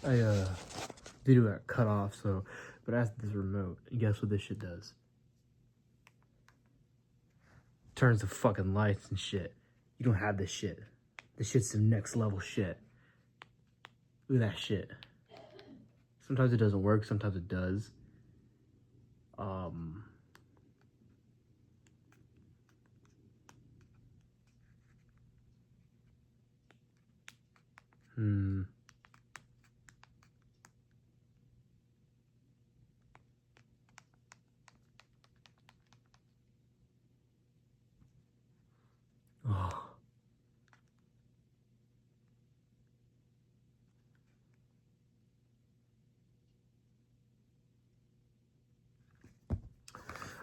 Video got cut off, so, but I asked this remote, and guess what this shit does? Turns the fucking lights and shit. You don't have this shit. This shit's some next level shit. Look at that shit. Sometimes it doesn't work, sometimes it does. Oh.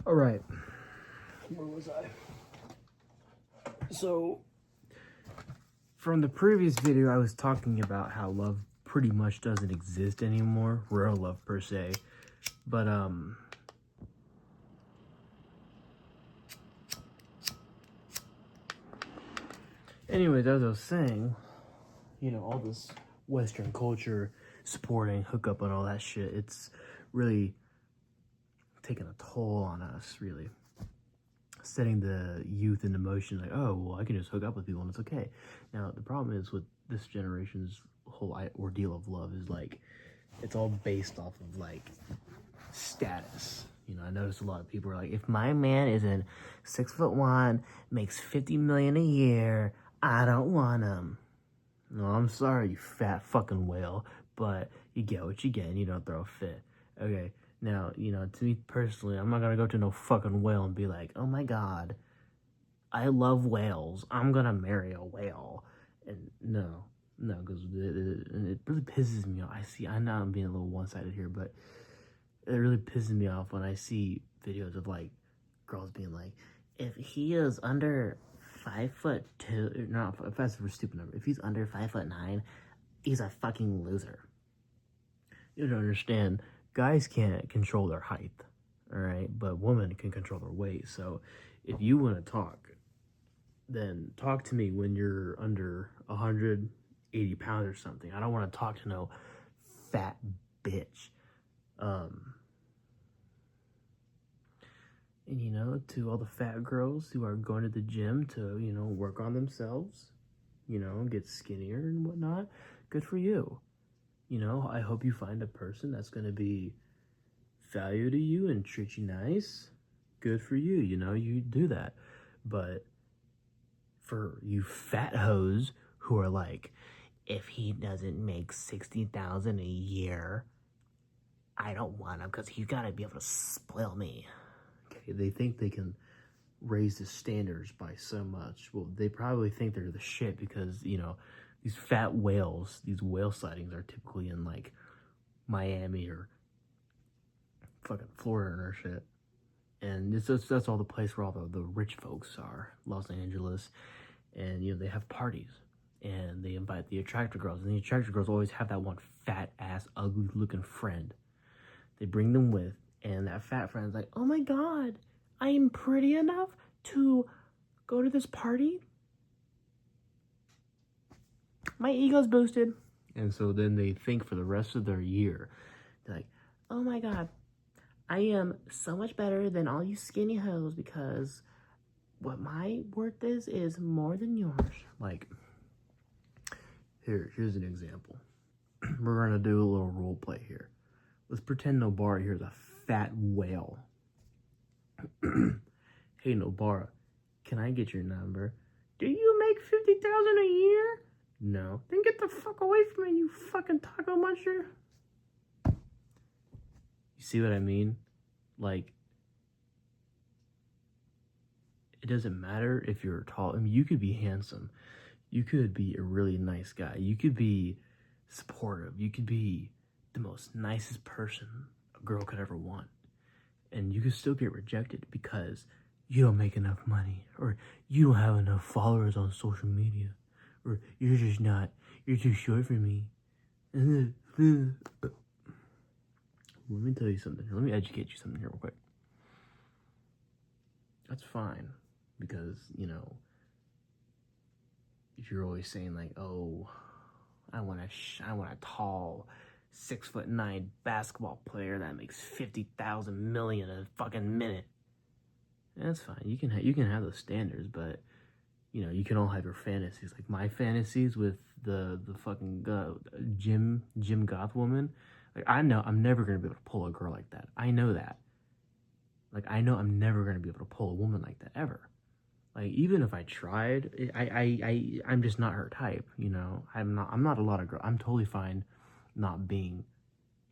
All right. Where was I? So, from the previous video, I was talking about how love pretty much doesn't exist anymore. Real love, per se. But, anyways, as I was saying, you know, all this Western culture supporting hookup and all that shit, it's really taking a toll on us, really. Setting the youth into motion, like, oh, well, I can just hook up with people and it's okay. Now, the problem is with this generation's whole ordeal of love is, like, it's all based off of, like, status. You know, I noticed a lot of people are like, if my man isn't 6'1", makes $50 million a year, I don't want him. No, I'm sorry, you fat fucking whale, but you get what you get and you don't throw a fit. Okay, now, you know, to me personally, I'm not gonna go to no fucking whale and be like, oh my god, I love whales, I'm gonna marry a whale. And no, because it really pisses me off. I know I'm being a little one-sided here, but it really pisses me off when I see videos of, like, girls being like, if he is under 5'2", no, if that's a stupid number, if he's under 5'9", he's a fucking loser. You don't understand, guys can't control their height, all right, but women can control their weight. So if you want to talk, then talk to me when you're under 180 pounds or something. I don't want to talk to no fat bitch. And, you know, to all the fat girls who are going to the gym to, you know, work on themselves, you know, get skinnier and whatnot, good for you. You know, I hope you find a person that's going to be value to you and treat you nice. Good for you, you know, you do that. But for you fat hoes who are like, if he doesn't make $60,000 a year, I don't want him because he's got to be able to spoil me. Okay, they think they can raise the standards by so much. Well, they probably think they're the shit because, you know, these fat whales, these whale sightings are typically in, like, Miami or fucking Florida or shit. And that's all the place where all the rich folks are, Los Angeles. And, you know, they have parties. And they invite the attractor girls. And the attractor girls always have that one fat-ass, ugly-looking friend. They bring them with. And that fat friend's like, oh my god, I am pretty enough to go to this party? My ego's boosted. And so then they think for the rest of their year, they're like, oh my god, I am so much better than all you skinny hoes because what my worth is more than yours. Like, here's an example. We're gonna do a little role play here. Let's pretend Nobara here is a fat whale. Hey Nobara, can I get your number? Do you make $50,000 a year? No. Then get the fuck away from me, you fucking taco muncher. You see what I mean? Like, it doesn't matter if you're tall. I mean, you could be handsome. You could be a really nice guy. You could be supportive. You could be the most nicest person a girl could ever want. And you could still get rejected because you don't make enough money, or you don't have enough followers on social media, or you're too short for me. Let me tell you something. Let me educate you something here real quick. That's fine, because, you know, if you're always saying like, oh, I want a tall, 6'9" basketball player that makes 50,000 million a fucking minute. That's fine. You can have those standards, but you know, you can all have your fantasies. Like my fantasies with the fucking gym goth woman. Like I know I'm never gonna be able to pull a girl like that. I know that. Like I know I'm never gonna be able to pull a woman like that ever. Like even if I tried, I'm just not her type. You know, I'm not a lot of girl. I'm totally fine not being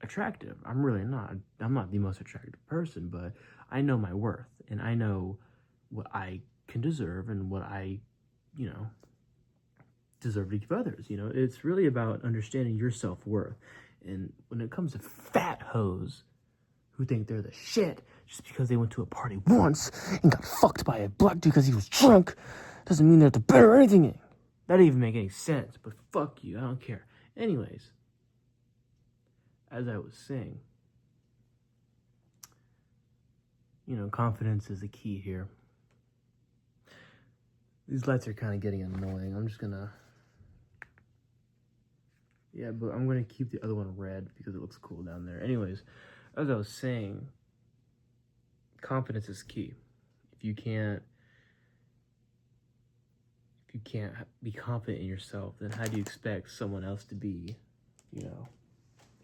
attractive. I'm really not. I'm not the most attractive person, but I know my worth and I know what I can deserve and what I, you know, deserve to give others. You know, it's really about understanding your self-worth. And when it comes to fat hoes who think they're the shit just because they went to a party once and got fucked by a black dude because he was drunk, doesn't mean they're the better or anything. That didn't even make any sense, but fuck you, I don't care. Anyways, as I was saying, you know, confidence is the key here. These lights are kind of getting annoying. I'm just gonna... Yeah, but I'm gonna keep the other one red because it looks cool down there. Anyways, as I was saying, confidence is key. If you can't be confident in yourself, then how do you expect someone else to be, you know,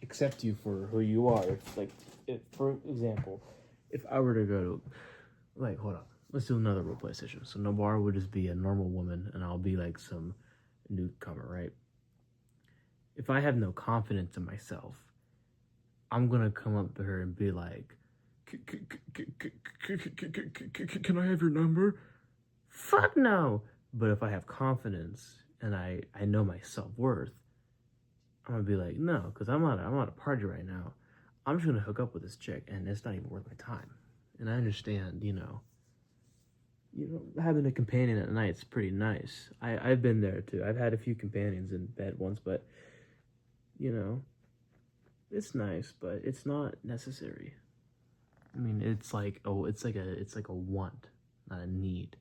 accept you for who you are? If for example, if I were to go to, like, hold on, let's do another roleplay session. So Nabar would just be a normal woman, and I'll be like some newcomer, right? If I have no confidence in myself, I'm gonna come up to her and be like, can I have your number? Fuck no. But if I have confidence and I know my self-worth, I'm gonna be like, no, because I'm at a party right now. I'm just gonna hook up with this chick and it's not even worth my time. And I understand, you know, having a companion at night is pretty nice. I've been there too. I've had a few companions in bed once, but you know, it's nice, but it's not necessary. I mean, it's like a want, not a need.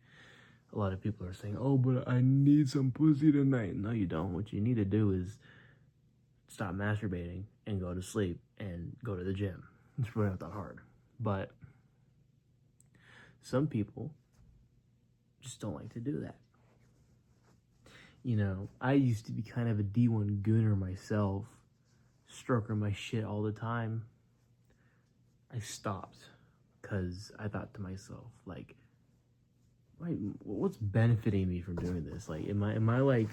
A lot of people are saying, oh, but I need some pussy tonight. No, you don't. What you need to do is stop masturbating and go to sleep and go to the gym. It's really not that hard. But some people just don't like to do that. You know, I used to be kind of a D1 gooner myself, stroking my shit all the time. I stopped because I thought to myself, like, wait, what's benefiting me from doing this? Like, am I like,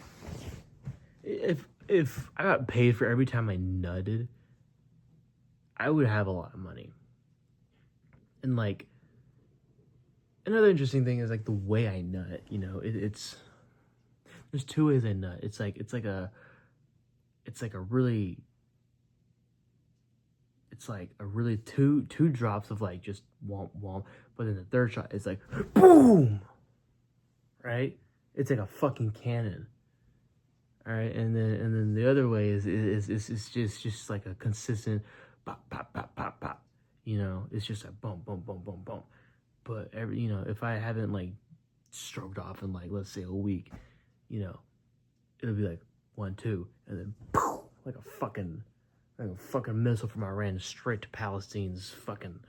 if I got paid for every time I nutted, I would have a lot of money. And like, another interesting thing is like the way I nut. You know, it's there's two ways I nut. It's like a really two drops of like just womp womp, but then the third shot is like boom, right? It's like a fucking cannon. All right, and then the other way is just like a consistent pop pop pop pop pop. You know, it's just a boom boom boom boom boom. But if I haven't like stroked off in like, let's say, a week, you know, it'll be like 1 2 and then poof, like a fucking missile from Iran straight to Palestine's fucking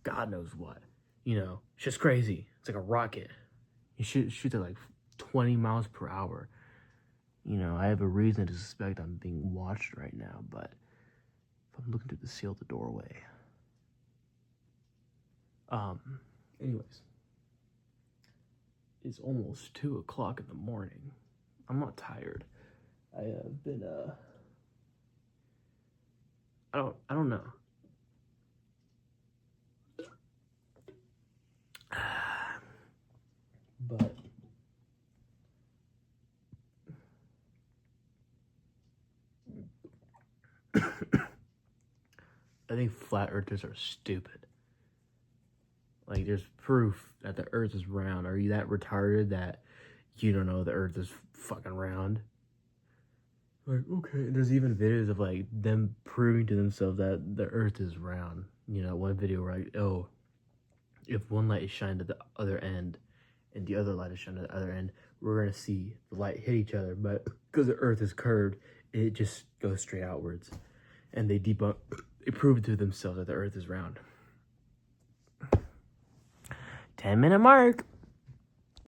God knows what. You know, it's just crazy. It's like a rocket. You shoot at like 20 miles per hour. You know, I have a reason to suspect I'm being watched right now, but if I'm looking through the seal of the doorway. Anyways. It's almost 2 o'clock in the morning. I'm not tired. I have been, I don't know. But I think flat earthers are stupid. Like, there's proof that the earth is round. Are you that retarded that you don't know the earth is fucking round? Like, okay, there's even videos of like them proving to themselves that the earth is round. You know, one video where like, oh, if one light is shined at the other end and the other light is shined at the other end, we're gonna see the light hit each other, but because the earth is curved, it just goes straight outwards. and they prove to themselves that the earth is round. 10-minute mark.